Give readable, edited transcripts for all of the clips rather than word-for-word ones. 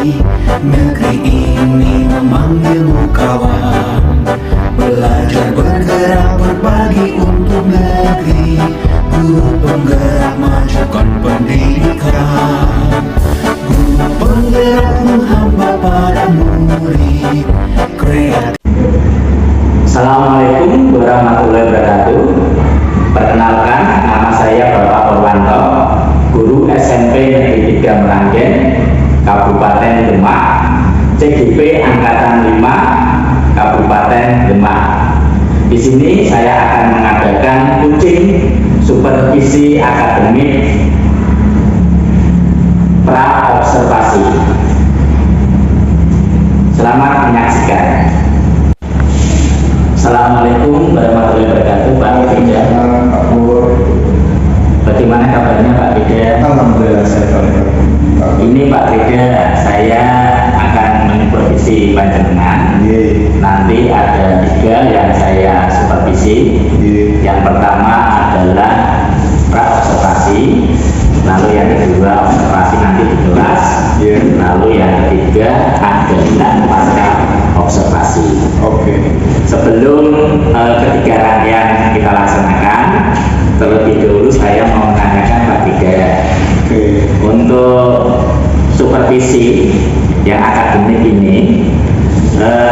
Negeri ini memanggilmu kawan, belajar bergerak berbagi untuk negeri. Guru penggerak majukan pendidikan, guru penggerak menghamba pada murid kreatif. Assalamualaikum warahmatullahi wabarakatuh. Perkenalkan, nama saya Bapak Purwanto, guru SMP Negeri 3 Meranggen, Kabupaten Demak, CGP Angkatan 5, Kabupaten Demak. Di sini saya akan mengadakan coaching supervisi akademik pra observasi. Selamat menyaksikan. Assalamualaikum warahmatullahi wabarakatuh, Pak Rida. Pak Pur. Bagaimana kabarnya Pak Rida? Alhamdulillah saya baik. Ini Pak Rida, saya akan menyupervisi panjenengan. Nanti ada 3 yang saya supervisi. Yang pertama adalah pra observasi, lalu yang kedua observasi nanti di kelas, lalu yang ketiga adalah pasca observasi. Oke. Sebelum ketiga rangkaian kita laksanakan, terlebih dahulu saya mau menanyakan Pak Rida. Untuk supervisi yang akademik ini,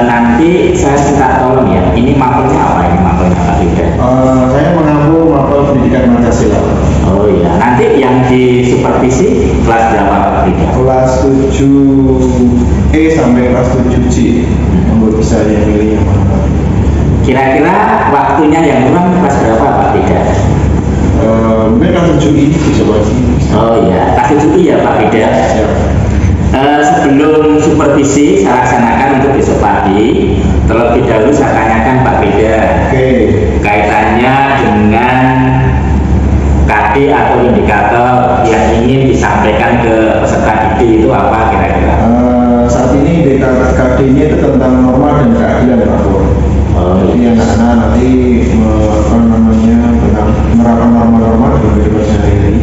nanti saya minta tolong ya, ini mapelnya apa ini mapelnya Pak Rida? Saya mengampu mapel pendidikan Pancasila. Oh iya, nanti yang di supervisi kelas berapa Pak Rida? Kelas 7E sampai kelas 7C. Membuat bisa yang pilih yang mana. Kira-kira waktunya yang kurang kelas berapa Pak Rida? Mungkin kelas 7I bisa lagi. Oh iya, kelas 7I ya Pak Rida. Ya. Sebelum supervisi saya laksanakan untuk besok pagi, terlebih dahulu saya tanyakan Pak Rida. Oke. Kaitannya dengan KD atau indikator yang ingin disampaikan ke peserta didik itu apa kira-kira? Saat ini KD-nya itu tentang norma dan keadilan Pak Pur. Jadi anak-anak nanti tentang menerapkan norma-norma dalam kehidupan sehari-hari,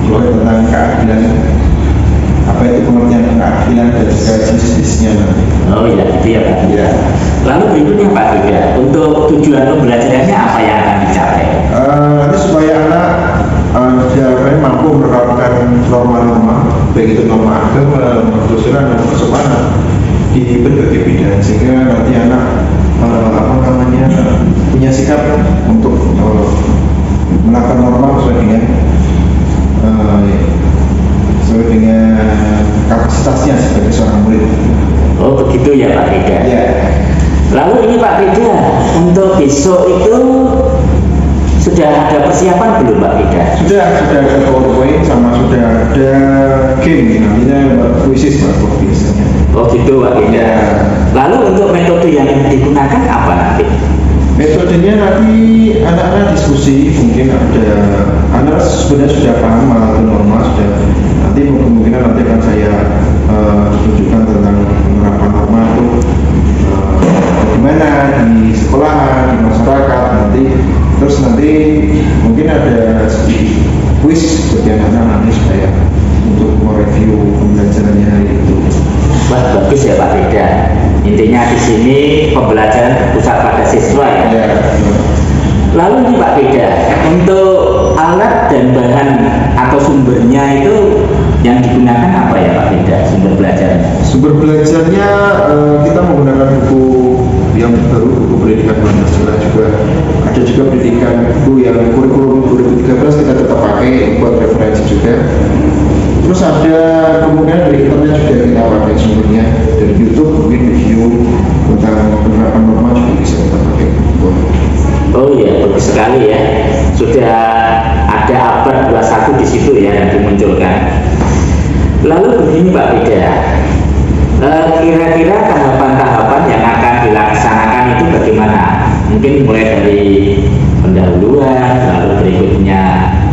juga tentang keadilan, apa itu pengertian keadilan dan juga jenis-jenisnya nanti. Oh iya, itu ya Pak. Ya. Lalu berikutnya Pak Rida, untuk tujuan pembelajarannya apa yang akan dicapai? Nanti supaya anak mampu menerapkan norma-norma, baik itu norma agama, norma sosial, norma kesopanan di berbagai bidang, sehingga nanti anak punya sikap untuk melakukan norma sesuai dengan kapasitasnya sebagai seorang murid. Oh begitu ya Pak Rida. Ya. Lalu ini Pak Rida, untuk besok itu sudah ada persiapan belum Pak Rida? Sudah ada PowerPoint sama sudah ada game, nantinya kuisis Pak biasanya. Oh gitu Pak Rida. Ya. Lalu untuk metode yang digunakan apa nanti? Metodenya nanti anak-anak diskusi, mungkin ada anak sebenarnya sudah paham atau norma sudah, nanti kemungkinan nanti akan saya tunjukkan tentang penerapan norma itu bagaimana di sekolahan, di masyarakat nanti, terus nanti mungkin ada sedikit quiz bagi anak-anak nanti supaya untuk mereview pembelajarannya hari itu. Wah bagus ya Pak Rida. Intinya di sini pembelajaran berpusat pada siswa ya. Ya. Lalu nih Pak Rida, untuk alat dan bahan atau sumbernya itu yang digunakan apa ya Pak Rida, sumber belajarnya? Sumber belajarnya kita menggunakan buku yang baru, buku pendidikan Pancasila juga. Ada juga pendidikan buku yang kurikulum 2013 kita tetap pakai buat referensi juga. Terus ada kemungkinan dari internet juga kita pakai sumbernya, dari YouTube mungkin video tentang penerapan norma juga bisa kita pakai. Oh iya, bagus sekali ya. Sudah ada abad 21 di situ ya yang dimunculkan. Lalu begini Pak Rida, kira-kira tahapan-tahapan yang akan dilaksanakan itu bagaimana? Mungkin mulai dari pendahuluan, lalu berikutnya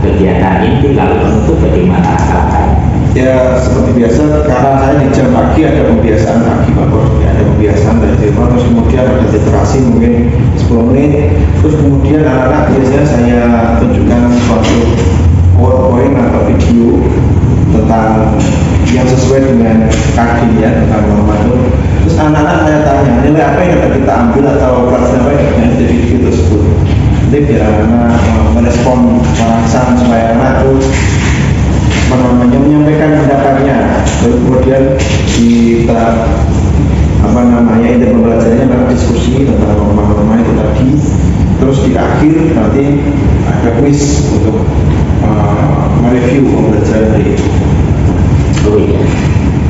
kegiatan inti, lalu penutup bagaimana langkahnya? Ya seperti biasa, karena saya di jam pagi ada pembiasaan pagi Pak Bos, ada pembiasaan dari telepon, terus kemudian ada literasi mungkin 10 menit, terus kemudian anak-anak biasanya saya tunjukkan suatu PowerPoint atau video tentang yang sesuai dengan KD-nya tentang norma itu. Terus anak-anak saya tanya nilai apa yang dapat kita ambil atau pelajaran apa yang dengan individu tersebut. Jadi biar anak merespon warasan supaya anak itu menyampaikan pendapatnya. Lalu kemudian kita inti pembelajarannya adalah diskusi tentang norma-norma itu tadi. Terus di akhir nanti ada kuis untuk mereview pembelajaran hari itu. Oh iya,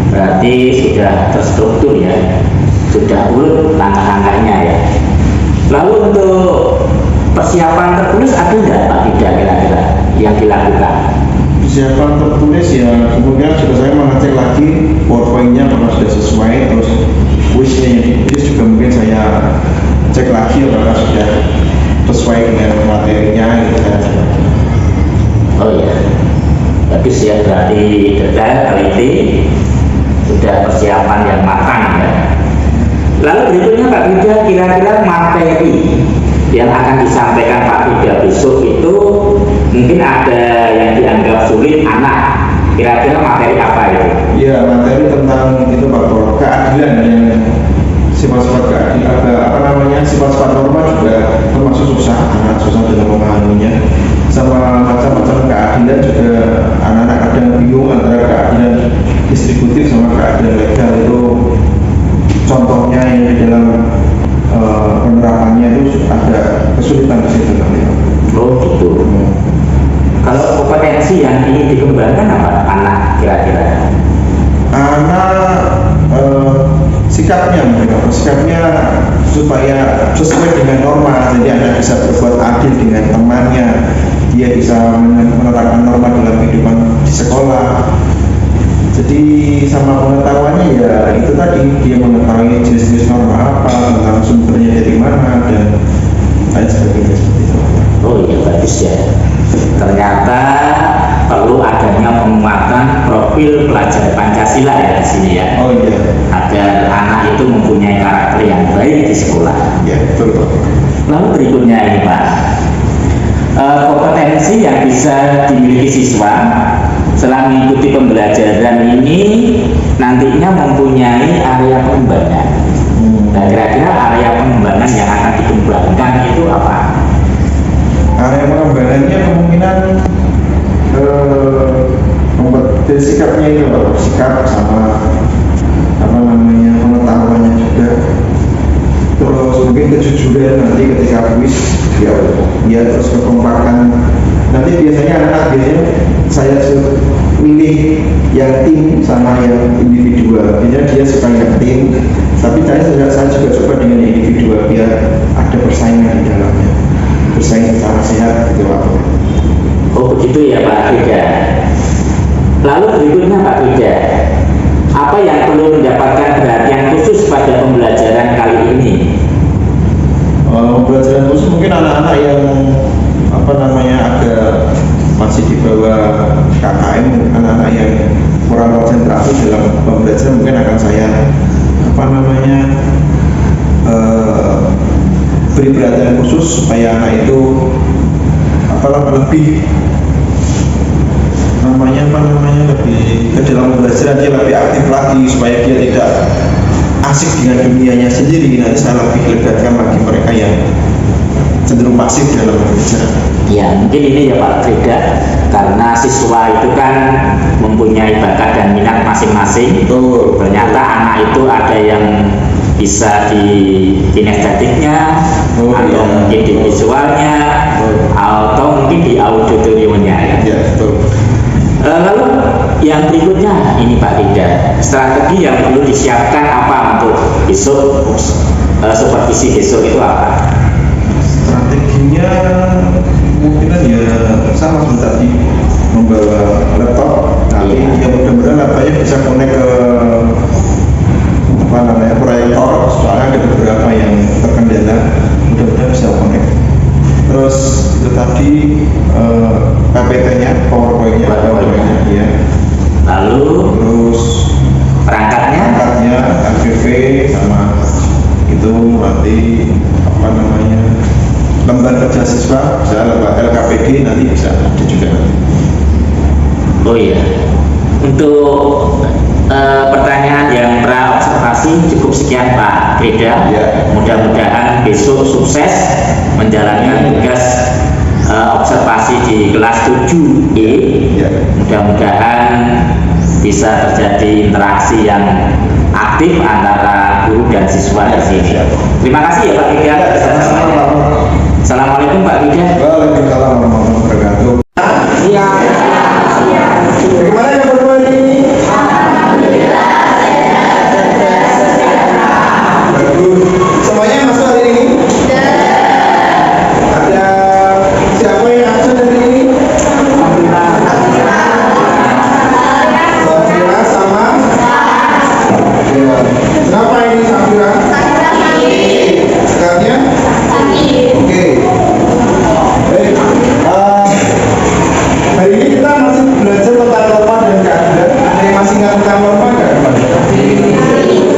berarti sudah terstruktur ya, sudah urut langkah-langkahnya ya. Lalu untuk persiapan tertulis ada nggak Pak Tidak kira-kira yang dilakukan? Persiapan tertulis ya, kemudian sudah saya mengecek lagi PowerPoint-nya apakah sudah sesuai, terus kuisnya yang ditulis juga mungkin saya cek lagi apakah sudah sesuai dengan materinya gitu saja. Oh iya, bagus ya, berarti detail, teliti, sudah persiapan yang matang ya. Lalu berikutnya Pak Tidak, kira-kira materi yang akan disampaikan Pak Tidak besok itu mungkin ada yang dianggap sulit anak. Kira-kira materi apa itu? Ya, materi tentang itu Pak Bro, keadilan yang sifat-sifat keadilan, sifat-sifat norma juga termasuk susah, anak susah dalam memahaminya. Sama macam-macam keadilan juga anak-anak kadang bingung antara keadilan distributif sama keadilan legal itu. Contohnya yang di dalam penerapannya itu ada kesulitan di situ nanti. Oh gitu. Kalau kompetensi yang ingin dikembangkan apa anak kira-kira? Anak sikapnya supaya sesuai dengan norma, jadi anak bisa berbuat adil dengan temannya, dia bisa menerapkan norma dalam kehidupan di sekolah. Jadi sama pengetahuannya ya itu tadi, dia mengetahui jenis-jenis norma apa, tentang sumbernya dari mana dan lain sebagainya seperti itu. Oh iya, bagus ya. Ternyata perlu adanya penguatan profil pelajar Pancasila ya di sini ya. Oh iya. Agar anak itu mempunyai karakter yang baik di sekolah. Ya betul Pak. Lalu berikutnya ini Pak, kompetensi yang bisa dimiliki siswa setelah mengikuti pembelajaran ini nantinya mempunyai area pengembangan. Nah, kira-kira area pengembangan yang akan dikembangkan itu apa? Area pengembangannya kemungkinan dari sikapnya itu Pak, sikap sama pengetahuannya juga. Terus mungkin kejujuran nanti ketika kuis dia terus kekompakan. Nanti biasanya anak-anak saya milih yang tim sama yang individual. Biasanya dia suka yang tim, tapi saya juga suka dengan yang individual biar ada persaingan di dalamnya, bersaing secara sehat gitu Pak. Oh begitu ya Pak Tidak. Lalu berikutnya Pak Tidak, apa yang perlu mendapatkan perhatian khusus pada pembelajaran kali ini? Pembelajaran khusus mungkin anak-anak yang agak masih di bawah KKM, anak-anak yang kurang konsentrasi dalam pembelajaran mungkin akan saya beri perhatian khusus supaya anak itu lebih lebih ke dalam pembelajaran, dia lebih aktif lagi supaya dia tidak asik dengan dunianya sendiri. Nanti saya lebih legatkan lagi mereka yang cenderung pasif dalam pembelajaran. Ya mungkin ini ya Pak Tidak, karena siswa itu kan mempunyai bakat dan minat masing-masing. Betul. Ternyata anak itu ada yang bisa di kinestetiknya, atau mungkin di visualnya, atau mungkin di auditoriumnya. Ya betul. Lalu yang berikutnya ini Pak Tidak, strategi yang perlu disiapkan apa untuk besok, supervisi besok itu apa? Strateginya kemungkinan ya sama seperti tadi, membawa laptop, nanti ya mudah-mudahan laptopnya bisa connect ke proyektor, soalnya ada beberapa yang terkendala, mudah-mudahan bisa connect. Terus itu tadi PPT-nya, PowerPoint-nya ya. Lalu terus perangkatnya RPV sama itu nanti lembar kerja siswa, misalnya LKPD nanti bisa ada juga nanti. Oh iya, untuk pertanyaan yang praobservasi cukup sekian Pak Breda. Ya. Mudah-mudahan besok sukses menjalankan tugas observasi di kelas 7E. Ya. Mudah-mudahan bisa terjadi interaksi yang aktif antara guru dan siswa di sini. Terima kasih ya Pak Breda. Assalamualaikum Pak Breda. Waalaikumsalam warahmatullahi wabarakatuh. Iya. Gimana yang berdua ini? Bagus. Semuanya masuk hari ini? Ada siapa yang absen hari ini? Safira sama? Ya. Kenapa ini Safira? Sekarangnya? Oke. Baik. Hari ini kita masih belajar tentang norma dan keadilan. Ada yang masih ingat tentang norma nggak?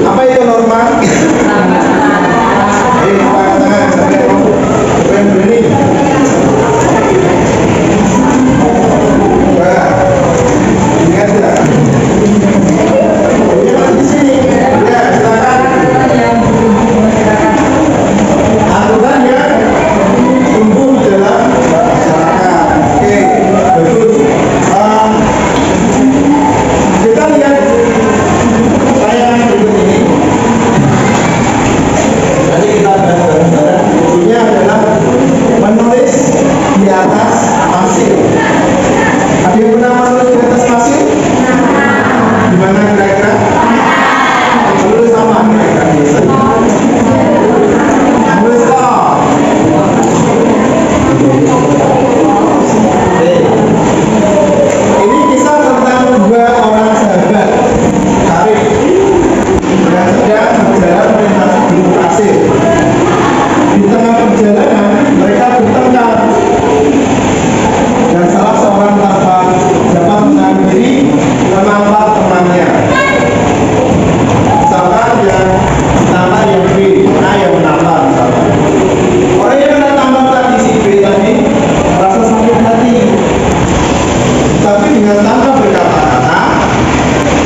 Apa itu norma? Ayo kita katakan sampai siapa yang berani? Wah, ingat nggak? Ini masih di sini. Ya, silakan. Aturan yang tumbuh di dalam masyarakat. Oke, bagus. Kita lihat tayangan berikut ini. Nanti kita bahas bareng-bareng. Judulnya adalah menulis di atas pasir. Ada yang pernah menulis di atas pasir? Gimana kira-kira? Menulis sama kira-kira biasanya. Menulis apa? Ini kisah tentang dua orang sahabat Karib yang sedang berjalan melintasi gunung pasir. Di tengah perjalanan mereka bertengkar dan salah seorang tanpa dapat menahan diri menampar temannya. Misalkan yang menampar yang B, A yang menampar misalkan. Orang yang kena tampar tadi si B tadi merasa sakit hati. Tapi dengan tanpa berkata-kata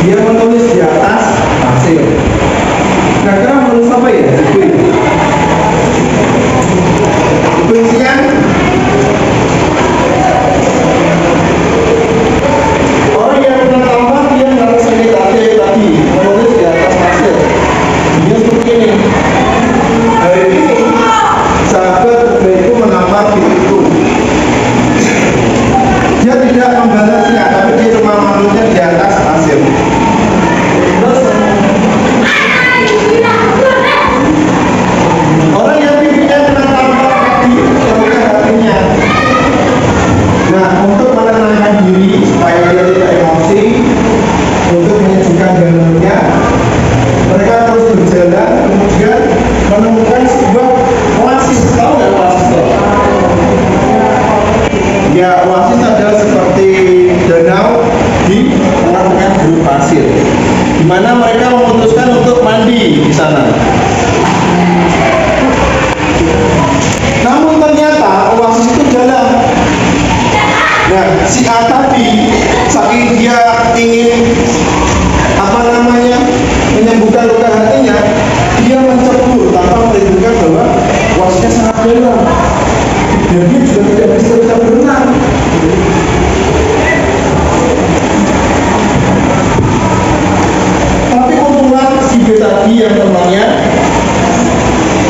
dia menulis di atas pasir. Kira-kira menulis apa ya? Kebencian. Orang yang kena tampar dia merasa sakit hati tadi menulis di atas pasir. Dia seperti ini. Hari ini sahabat itu menampar diriku. Dia tidak membalasnya, tapi dia cuma menulisnya di atas pasir. Terus orang yang pipinya kena tampar kaki terluka hatinya. Nah, untuk menenangkan diri supaya dia tidak emosi, untuk menyejukkan jalurnya, mereka terus berjalan, kemudian menemukan sebuah oasis. Tahu nggak oasis? Ya, oasis adalah seperti danau di tengah-tengah gurun pasir, di mana mereka memutuskan untuk mandi di sana. Namun ternyata oasis itu dalam. Nah, si A tadi saking dia ingin menyembuhkan luka hatinya, dia mencebur tanpa memperhitungkan bahwa oasisnya sangat dalam. Dan dia juga tidak bisa berenang. Tapi keuntungan si B tadi yang temannya,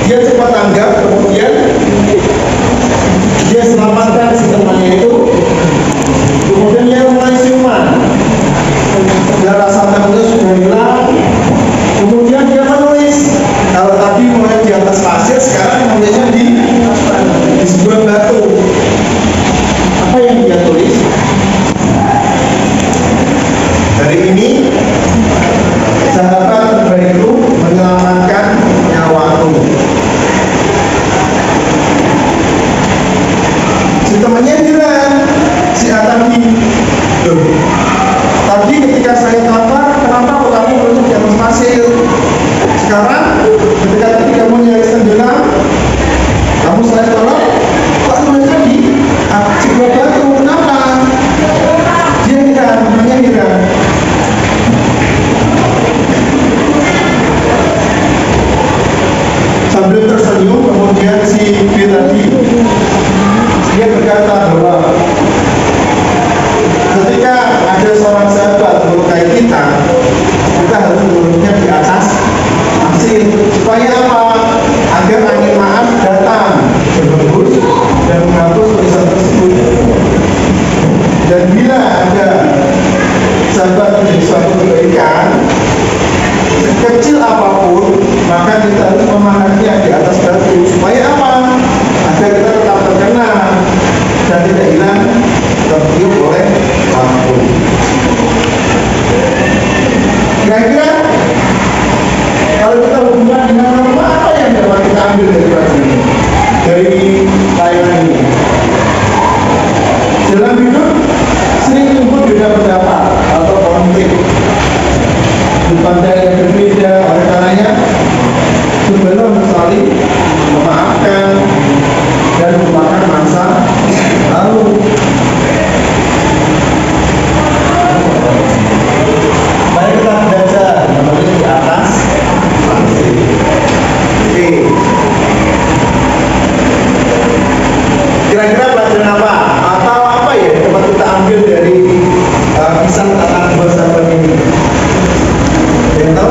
dia cepat tanggap, kemudian dia selamatkan si temannya itu, kemudian dia mulai siuman. Dan rasa takutnya sudah hilang. Kemudian dia menulis. Kalau tadi mulai di atas pasir, sekarang menulisnya di sebuah batu. Apa yang dia tulis? Hari ini sahabat terbaikku menyelamatkan nyawaku. Si temannya bilang, si A tadi, loh, tadi ketika saya tampar, kenapa kok kamu kita harus lurusnya di atas hasil. Supaya apa? Agar angin maaf datang berhembus dan menghapus tulisan tersebut. Dan bila ada sahabat menjadi suatu kebaikan sekecil apapun, maka kita harus memahaminya di atas batu. Supaya apa? Agar kita tetap terkenal dan tidak hilang tertiup oleh lampu. Kira-kira kalau kita hubungkan dengan norma apa yang dapat kita ambil dari pelajaran ini, dari tayangan ini? Dalam hidup sering timbul beda pendapat atau konflik, pandang yang berbeda. Oleh karenanya sebenarnya saling memaafkan dan melupakan masa lalu. Mari kita belajar menulis di atas pasir. Oke. Kira-kira pelajaran apa? Atau apa ya yang dapat kita ambil dari kisah tentang bersahabat ini? Yang tahu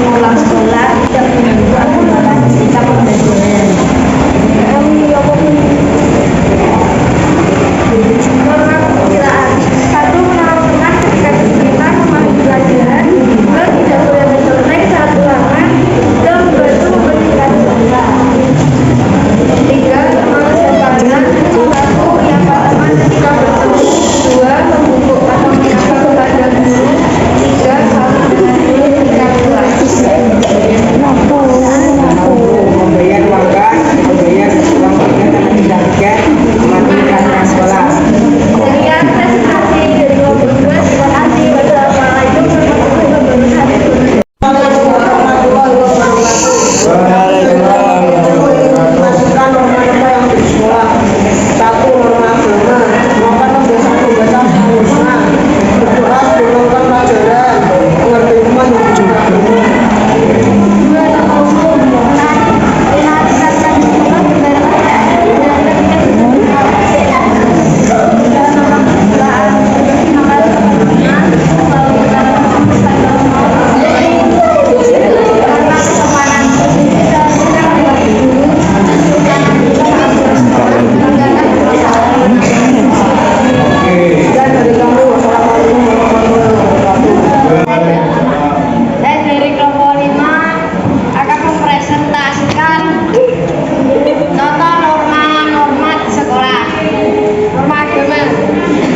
pulang sekolah tidak mengganggu aktivitas kita pembelajaran. Norma perkiraan 1. Menaruh teman ketika diterima memahami pelajaran. 2. Tidak boleh mencontek saat ulangan. 3. Membantu membersihkan jendela. 3. Memanusiakan. 1. Yang pertama ketika bertemu. 2. Membungkuk atau menyapa kepada guru. 3. Saling dengan guru ketika keluar. Pemberian uang kas, pemberian uang pinjaman dan tidak mematuhi peraturan sekolah. Sekian presentasi dari kelompok 2. Terima kasih. Wassalamualaikum warahmatullahi wabarakatuh. Masukkan norma-norma yang di sekolah. 1. Norma agama, melakukan kebiasaan membaca Al-Quran, berdoa sebelum melakukan pelajaran, menghargai teman yang berjumlah. 2. Norma hukum, perhatikan sekolah berbarengan dan ketika berjumpa. 3. Norma kesusilaan, seperti makan teman-teman, selalu berkata memutuskan dalam hal norma kesopanan, tidak sedang dengan guru, menunjukkan aturan aturan pelanggaran perasaan. Dan dari kamu, wassalamualaikum warahmatullahi wabarakatuh. Saya dari kelompok 5 akan mempresentasikan contoh norma-norma di sekolah. Norma agama,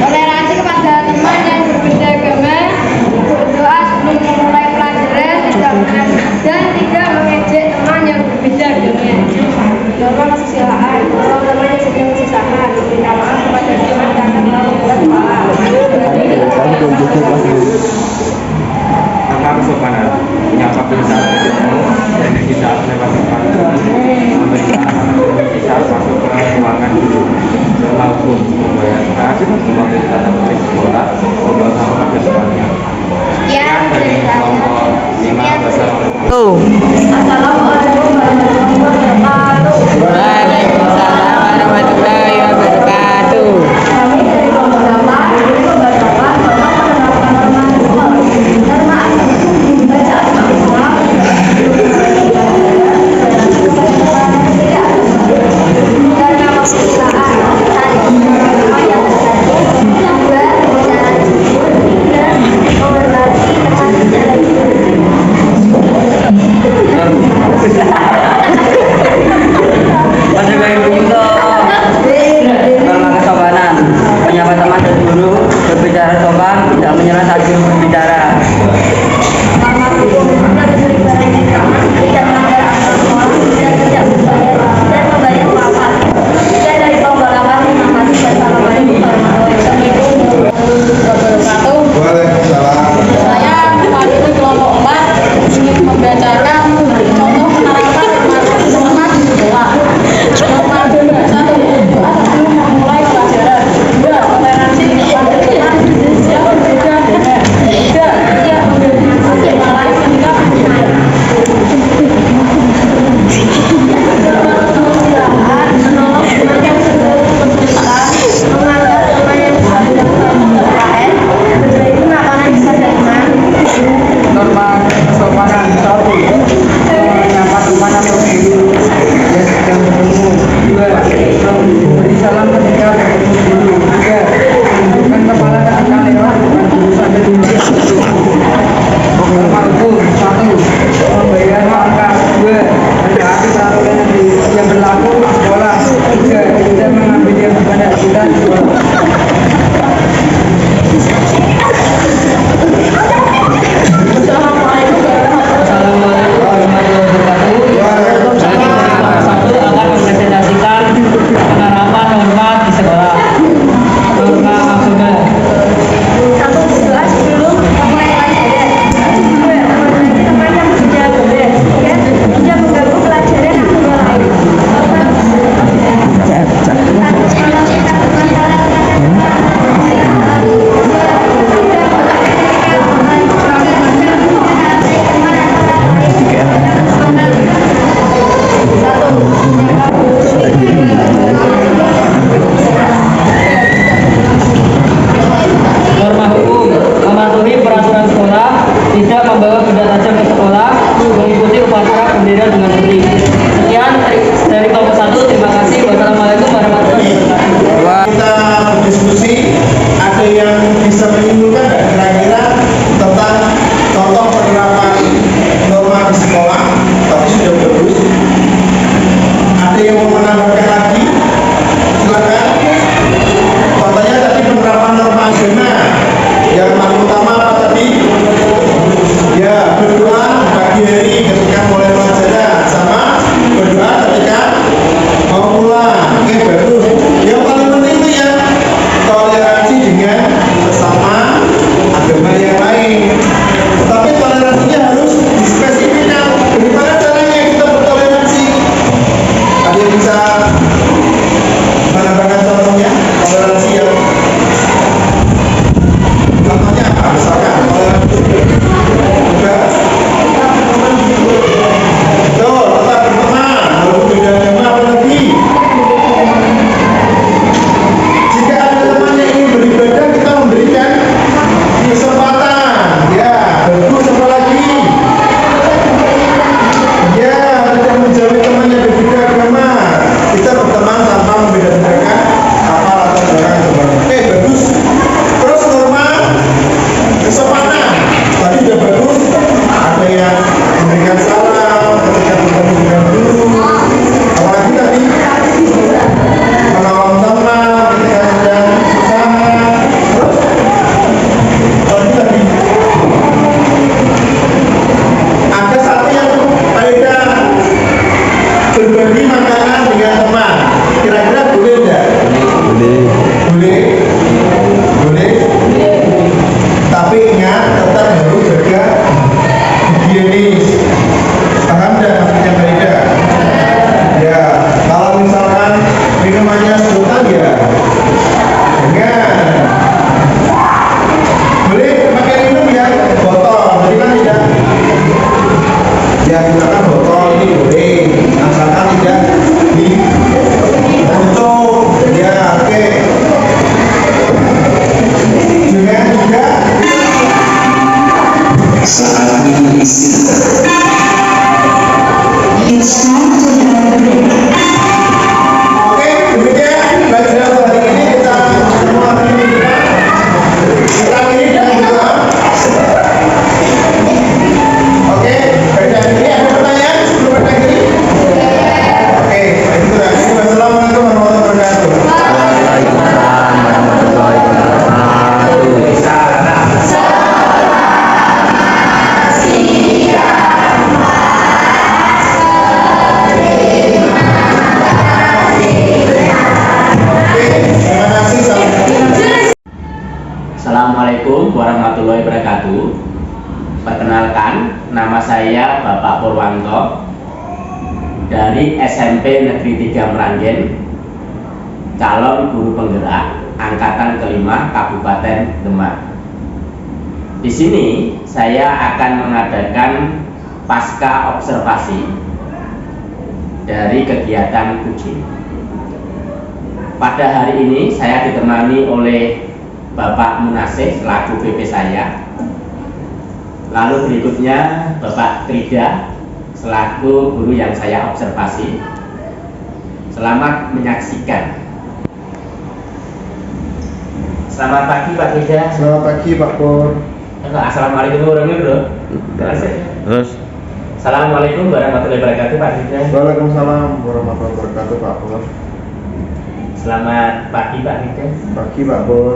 toleransi kepada teman yang berbeda agama, berdoa sebelum memulai pelajaran, tidak mengasih dan tidak mengejek teman yang berbeda agama. Norma kesusilaan, kalau temannya sedang kesusahan, minta maaf kepada teman dan akan melakukan doa. Tentang kesopanan, menyapa bisa bertemu dan di saat melewati panggilan, memberikan anak-anak di saat masuk ke ruangan guru. Norma hukum, membayar kas, mematuhi tata tertib sekolah, membawa sampah ke sekolahnya. Sekian dari saya. Kelompok 5 wassalamualaikum. Assalamualaikum warahmatullahi wabarakatuh. Waalaikumsalam warahmatullahi wabarakatuh. Kami dari kelompok 8 ini membacakan tentang penerapan norma hukum. Norma bacaan Al-Quran karena kesusilaan tadi norma yang terjadi 2. Pembicaraan jujur 3. Toleransi teman tidak lagi Pada bayi bunto, norma kesopanan, menyapa teman dan guru, berbicara sopan, tidak menyerah saat guru berbicara. norma hukum tidak diberi barang yang sama, tidak melanggar aturan sekolah dan tidak membayar uang kas. Sekian dari kelompok 8. Terima kasih. Wassalamualaikum warahmatullahi wabarakatuh. Waalaikumsalam. Saya mewakili kelompok 4 ingin membacakan contoh penerapan norma di sekolah. Norma agama 1. Berdoa sebelum memulai pelajaran. 2. Toleransi kepada teman yang berbeda agama. 3. Tidak mendiskriminasi malah ketika berbeda. Kesusilaan, menolong teman yang sedang kesulitan, mengantar teman yang sedang lain, berbagi makanan bisa teman. Norma kesopanan 1. berbeda dengan putih. Sekian dari kelompok 1. Terima kasih. Wassalamualaikum warahmatullahi wabarakatuh. Kita berdiskusi, ada yang bisa menyimpulkan nggak kira-kira tentang contoh penerapan norma di sekolah, tapi sudah bagus. Ada yang mau menambahkan lagi? Silakan. Contohnya tadi penerapan norma agama. Yang paling utama apa tadi? Ya, berdoa pagi hari ketika mulai pelajaran, sama berdoa ketika mau pulang. Oke, bagus. Yang paling penting itu ya toleransi dengan sesama agama yang lain. Tapi toleransinya harus dispesifikkan. Bagaimana caranya kita bertoleransi? Ada yang bisa menambahkan contohnya? Toleransi yang contohnya apa? Misalkan toleransi juga betul, tetap berteman walaupun beda agama, apa lagi? Jika ada teman yang ingin beribadah, kita memberikan kesempatan. Ya, bagus. Apa lagi? Ya, tidak menjauhi teman yang berbeda agama. Kita berteman tanpa membeda-bedakan apa latar belakang agama. Oke, bagus. Terus norma kesempatan. Tadi sudah bagus. Ada yang memberikan salam ketika bertemu dengan guru. Apalagi tadi menolong teman ketika sedang bersama. Terus apalagi tadi ada satu yang beda, berbagi makanan dengan teman. Kira-kira boleh enggak? Boleh. Boleh. Tapi ingat, tetap harus jaga higienis. Paham enggak maksudnya beda? Ya, kalau misalkan minumannya sedotan ya jangan. Boleh pakai minum ya botol, jadi kan tidak. Ya gunakan botol ini boleh, asalkan tidak ditutup. Ya, oke. Dengan juga Saatnya istirahat. oke, demikian pelajaran hari ini kita semua kita akhiri dengan doa. Oke, baca ini ada pertanyaan sebelum kita akhiri? Oke, baik itu dah. Wassalamualaikum warahmatullahi wabarakatuh. Oke, terima kasih. Assalamualaikum warahmatullahi wabarakatuh. Perkenalkan, nama saya Bapak Purwanto dari SMP Negeri 3 Meranggen, calon guru penggerak angkatan kelima Kabupaten Demak. Di sini saya akan mengadakan pasca observasi dari kegiatan uji. Pada hari ini saya ditemani oleh Bapak Munasih selaku BP saya. Lalu berikutnya Bapak Trida selaku guru yang saya observasi. Selamat menyaksikan. Selamat pagi Pak Trida. Selamat pagi Pak Pur. Assalamualaikum warahmatullahi wabarakatuh. Terus Assalamualaikum warahmatullahi wabarakatuh Pak Trida. Waalaikumsalam warahmatullahi wabarakatuh Pak Pur. Selamat pagi Pak Trida. Pagi Pak Pur.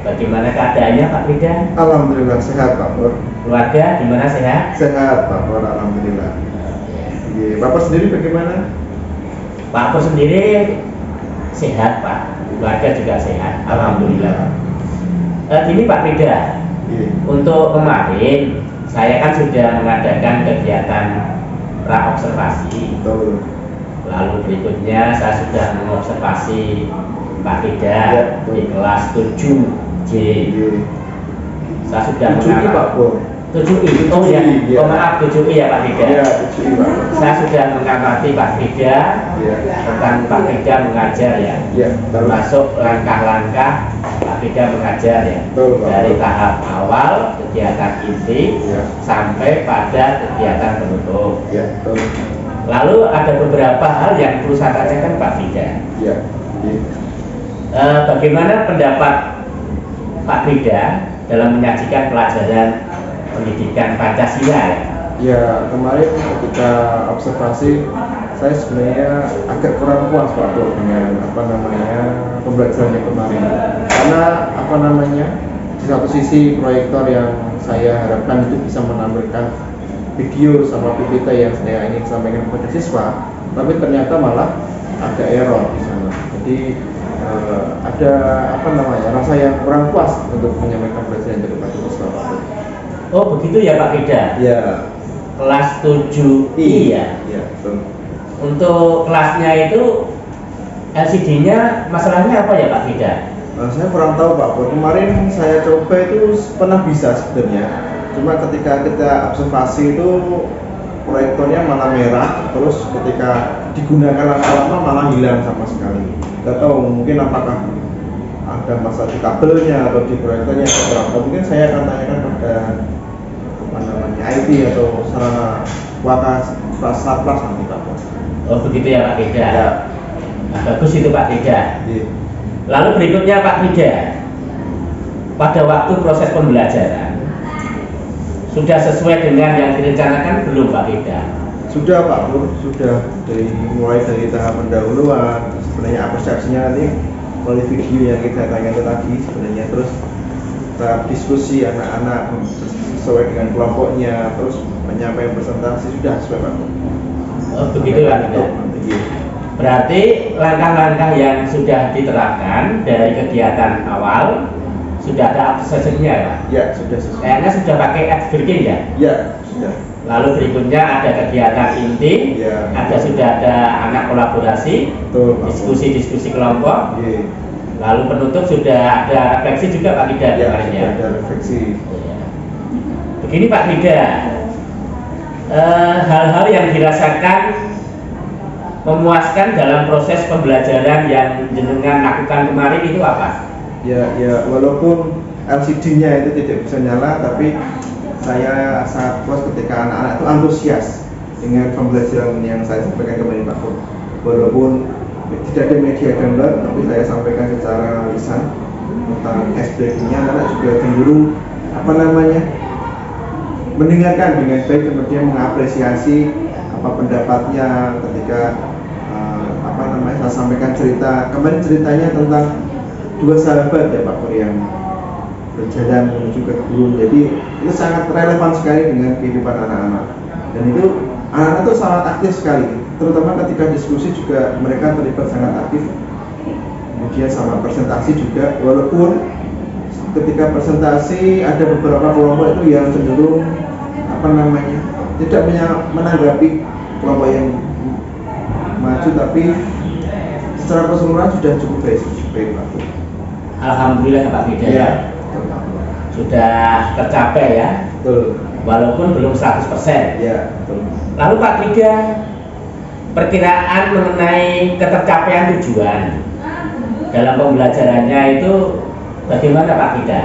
Bagaimana keadaannya Pak Trida? Alhamdulillah sehat Pak Pur. Keluarga gimana, sehat? Sehat Pak Pur, alhamdulillah. Iya, Bapak sendiri bagaimana? Pak Pur sendiri sehat Pak, keluarga juga sehat, alhamdulillah. Gini Pak Trida, Iya. untuk kemarin saya kan sudah mengadakan kegiatan praobservasi. Betul. Lalu berikutnya saya sudah mengobservasi Pak Trida Ya, di kelas 7J. Iya. Saya sudah 7I Pak Pur. 7I, oh ya, 7I, ya. oh maaf 7I ya Pak Trida. Iya, 7I Pak Pur. Saya sudah mengamati Pak Trida Iya. tentang Pak Trida mengajar ya, Iya, betul. termasuk langkah-langkah Pak Fida mengajar ya, Betul, Pak. dari tahap awal kegiatan inti Ya. sampai pada kegiatan penutup. Ya, betul. Lalu ada beberapa hal yang perlu saya tanyakan Pak Fida. Ya. Iya. Bagaimana pendapat Pak Fida dalam menyajikan pelajaran pendidikan Pancasila ya? Ya, kemarin ketika observasi saya sebenarnya agak kurang puas Pak Bro dengan pembelajarannya kemarin. Karena di satu sisi proyektor yang saya harapkan itu bisa menampilkan video sama PPT yang saya ingin sampaikan kepada siswa, tapi ternyata malah ada error di sana. Jadi ada rasa yang kurang puas untuk menyampaikan pelajaran kepada siswa Pak Bro. Oh begitu ya Pak Fida. Ya. Kelas 7I ya. Ya, betul. Untuk kelasnya itu LCD-nya masalahnya apa ya Pak Fida? Saya kurang tahu Pak Bro. Kemarin saya coba itu pernah bisa sebenarnya. Cuma ketika kita observasi itu proyektornya malah merah, terus ketika digunakan lama-lama malah hilang sama sekali. Tidak tahu mungkin apakah ada masalah di kabelnya atau di proyektornya atau mungkin saya akan tanyakan pada IT atau sarana Satpras nanti Pak Bro. Oh begitu ya Pak Fida. Ya. Nah, bagus itu Pak Fida. Iya. Lalu berikutnya Pak Fida, pada waktu proses pembelajaran sudah sesuai dengan yang direncanakan belum Pak Fida? Sudah Pak Bro, sudah mulai dari tahap pendahuluan, sebenarnya persepsinya nanti melalui video yang kita tayangkan tadi sebenarnya, terus tahap diskusi anak-anak sesuai dengan kelompoknya, terus menyampaikan presentasi sudah sesuai Pak Bro. Oh begitu Pak Fida. Berarti langkah-langkah yang sudah diterapkan dari kegiatan awal sudah ada aksesnya Pak? Ya, sudah sesuai. Kayaknya sudah pakai ads breaking ya? Ya, sudah. Lalu berikutnya ada kegiatan inti, Ya. sudah ada anak kolaborasi, Betul, Pak Bro. diskusi kelompok, Iya. lalu penutup sudah ada refleksi juga Pak Fida Ya, kemarin ya. sudah ada refleksi. Ya. Begini Pak Fida, hal-hal yang dirasakan memuaskan dalam proses pembelajaran yang jenengan lakukan kemarin itu apa? Ya, walaupun LCD-nya itu tidak bisa nyala, tapi saya sangat puas ketika anak-anak itu antusias dengan pembelajaran yang saya sampaikan kemarin Pak Bro. Walaupun tidak ada media gambar, tapi saya sampaikan secara lisan tentang SPG-nya, anak juga cenderung mendengarkan dengan baik, kemudian mengapresiasi apa pendapatnya ketika saya sampaikan kemarin ceritanya tentang dua sahabat ya Pak Bro yang berjalan menuju ke kebun. Jadi itu sangat relevan sekali dengan kehidupan anak-anak, dan itu anak-anak itu sangat aktif sekali, terutama ketika diskusi juga mereka terlibat sangat aktif. Kemudian sama presentasi juga, walaupun ketika presentasi ada beberapa kelompok itu yang cenderung tidak menanggapi kelompok yang maju, tapi secara keseluruhan sudah cukup baik Pak Bro. Alhamdulillah Pak Fida ya. Sudah tercapai ya. Betul. Walaupun belum 100%. Ya, betul. Lalu Pak Fida, perkiraan mengenai ketercapaian tujuan dalam pembelajarannya itu bagaimana Pak Fida?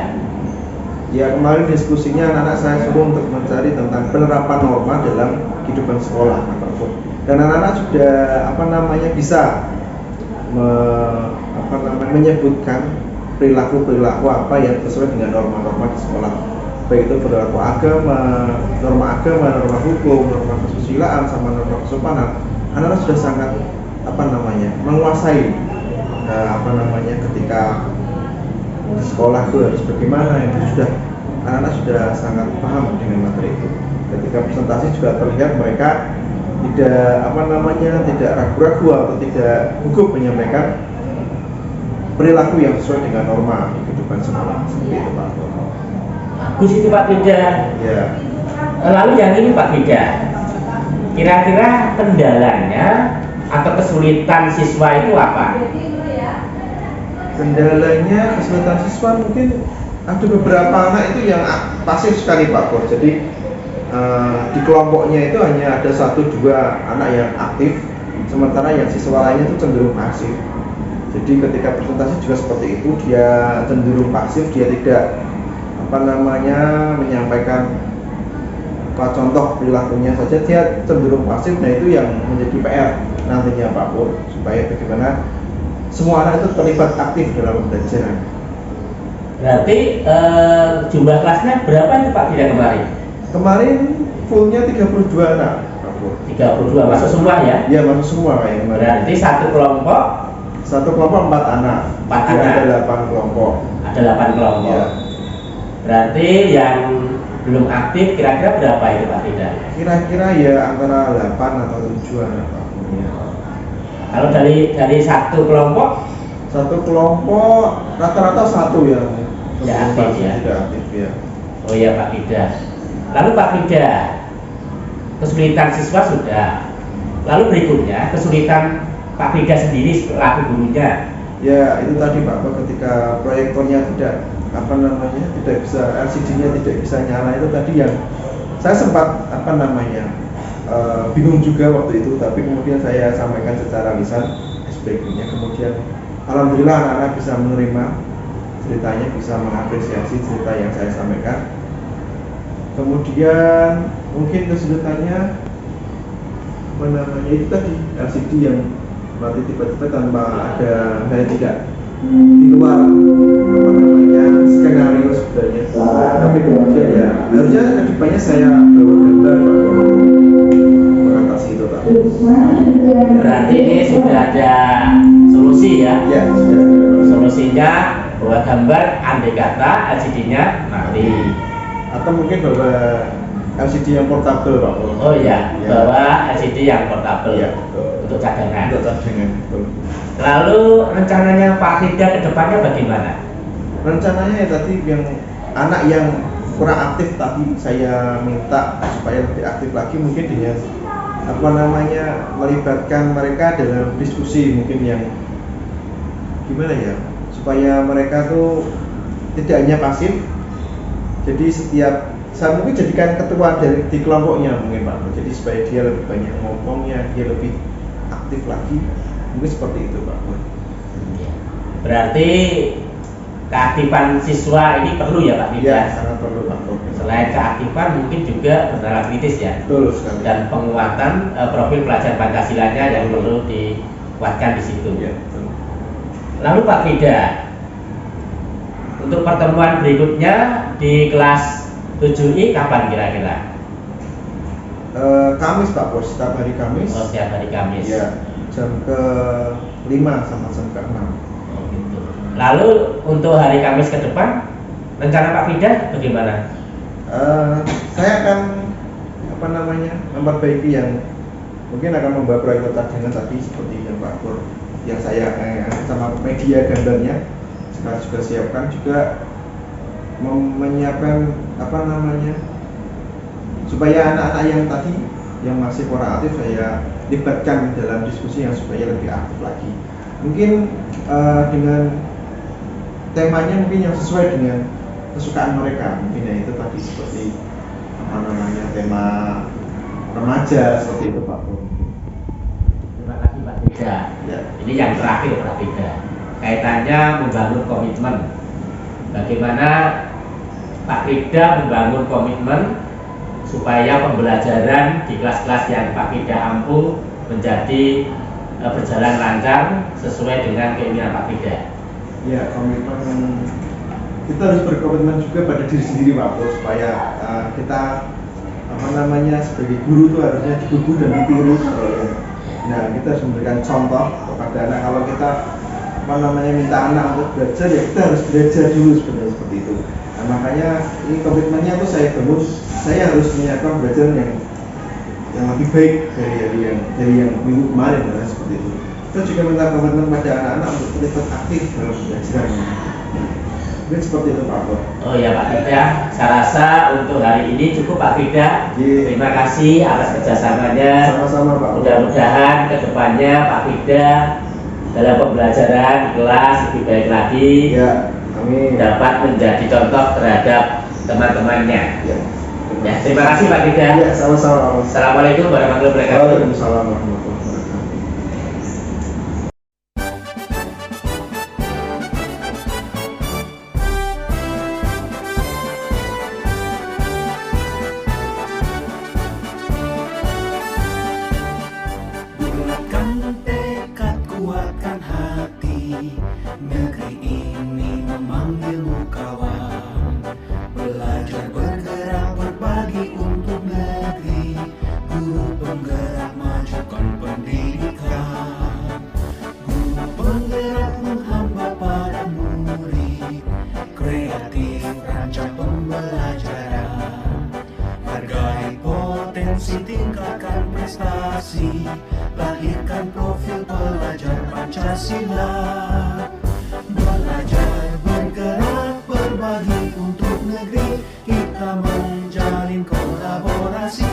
Ya, kemarin diskusinya anak-anak saya suruh untuk mencari tentang penerapan norma dalam kehidupan sekolah Pak Bro. Dan anak-anak sudah bisa menyebutkan perilaku apa yang sesuai dengan norma-norma di sekolah, baik itu perilaku norma agama, norma hukum, norma kesusilaan, sama norma kesopanan. Anak-anak sudah sangat menguasai ketika di sekolah itu harus bagaimana, itu anak-anak sudah sangat paham dengan materi itu. Ketika presentasi juga terlihat mereka tidak ragu-ragu atau tidak gugup menyampaikan perilaku yang sesuai dengan norma di kehidupan sekolah, seperti itu Pak. Bagus itu Pak Fida. Ya. Lalu yang ini Pak Fida, kira-kira kendalanya atau kesulitan siswa itu apa? Kendalanya, kesulitan siswa mungkin ada beberapa anak itu yang pasif sekali Pak Bro. Jadi di kelompoknya itu hanya ada 1-2 anak yang aktif, sementara yang siswa lainnya itu cenderung pasif. Jadi ketika presentasi juga seperti itu, dia cenderung pasif, dia tidak menyampaikan contoh perilakunya saja, dia cenderung pasif. Nah itu yang menjadi PR nantinya Pak Pur, supaya bagaimana semua anak itu terlibat aktif dalam pembelajaran. Berarti jumlah kelasnya berapa itu Pak Tidak kemarin? Kemarin fullnya 32 anak Pak Pur. 32 masuk semua ya? Ya masuk semua kayak kemarin. Berarti satu kelompok 4 anak. 4 Jadi anak. ada 8 kelompok. Ada 8 kelompok. Ya. Berarti yang belum aktif kira-kira berapa itu Pak Tidak? Kira-kira ya antara 8 atau 7 anak Pak Pur. Ya. Kalau dari satu kelompok Satu kelompok rata-rata satu yang Tidak aktif, ya? Tidak aktif ya. oh ya Pak Tidak. Lalu Pak Tidak, kesulitan siswa sudah. Lalu berikutnya kesulitan Pak Tidak sendiri selaku gurunya. Ya itu tadi Pak, ketika proyektornya tidak tidak bisa, LCD-nya tidak bisa nyala, itu tadi yang saya sempat bingung juga waktu itu, tapi kemudian saya sampaikan secara lisan SPG-nya, kemudian alhamdulillah anak-anak bisa menerima ceritanya, bisa mengapresiasi cerita yang saya sampaikan. Kemudian mungkin kesulitannya itu tadi LCD yang berarti tiba-tiba tanpa ada tidak di luar skenario sebenarnya, tapi kemudian ya harusnya kedepannya saya bawa gambar mengatasi itu Pak. Berarti ini sudah ada solusi ya? Ya sudah. Solusinya bawa gambar, andai kata LCD-nya mati. Atau mungkin bawa LCD yang portable Pak. Oh iya, Ya. bawa LCD yang portable Ya, betul. untuk cadangan. Untuk cadangan, betul. Lalu rencananya Pak Tidak ke depannya bagaimana? Rencananya ya tadi yang anak yang kurang aktif tadi saya minta supaya lebih aktif lagi, mungkin dengan melibatkan mereka dalam diskusi, mungkin yang gimana ya, supaya mereka tuh tidak hanya pasif. Jadi setiap saya mungkin jadikan ketua di kelompoknya mungkin Pak, jadi supaya dia lebih banyak ngomongnya, dia lebih aktif lagi, mungkin seperti itu Pak. Berarti keaktifan siswa ini perlu ya Pak Tidak? Ya sangat perlu Pak. Selain keaktifan mungkin juga bernalar kritis ya, Betul sekali. dan penguatan profil pelajar Pancasilanya yang perlu dikuatkan di situ. Ya, betul. Lalu Pak Tidak, untuk pertemuan berikutnya di kelas 7I kapan kira-kira? Kamis Pak Bos, setiap hari Kamis. Oh, setiap hari Kamis. Ya, jam ke-5 sama jam ke-6. Oh, gitu. Lalu untuk hari Kamis ke depan, rencana Pak Tidak bagaimana? Saya akan memperbaiki yang mungkin akan membawa proyek cadangan tadi seperti yang Pak Pur, yang saya sama media gambarnya sekarang juga siapkan, juga menyiapkan supaya anak-anak yang tadi yang masih kurang aktif saya libatkan dalam diskusi yang supaya lebih aktif lagi. Mungkin dengan temanya mungkin yang sesuai dengan kesukaan mereka, mungkin ya itu tadi seperti tema remaja seperti itu Pak Pur. Terima kasih Pak Tidak. Ya. Ini yang terakhir Pak Tidak, kaitannya membangun komitmen. Bagaimana Pak Tidak membangun komitmen supaya pembelajaran di kelas-kelas yang Pak Tidak ampuh menjadi berjalan lancar sesuai dengan keinginan Pak Tidak? Ya, komitmen, kita harus berkomitmen juga pada diri sendiri Pak Pur, supaya kita sebagai guru itu harusnya digugu dan ditiru. Nah, kita harus memberikan contoh kepada anak. Kalau kita minta anak untuk belajar, ya kita harus belajar dulu sebenarnya seperti itu. Nah, makanya ini komitmennya tuh saya bangun, saya harus menyiapkan belajar yang lebih baik dari yang minggu kemarin, seperti itu. Kita juga minta komitmen pada anak-anak untuk terlibat aktif dalam belajar. Mungkin seperti itu Pak Pur. Oh ya Pak Tidak, saya rasa untuk hari ini cukup Pak Tidak. Terima kasih atas kerjasamanya. Sama-sama Pak Pur. Mudah-mudahan kedepannya Pak Tidak dalam pembelajaran di kelas lebih baik lagi, Ya, amin. dapat menjadi contoh terhadap teman-temannya. Ya. Ya, terima kasih Pak Tidak. Ya, sama-sama. Assalamualaikum warahmatullahi wabarakatuh. Waalaikumsalam warahmatullahi wabarakatuh. prestasi, lahirkan profil pelajar Pancasila. Belajar, bergerak, berbagi untuk negeri, kita menjalin kolaborasi.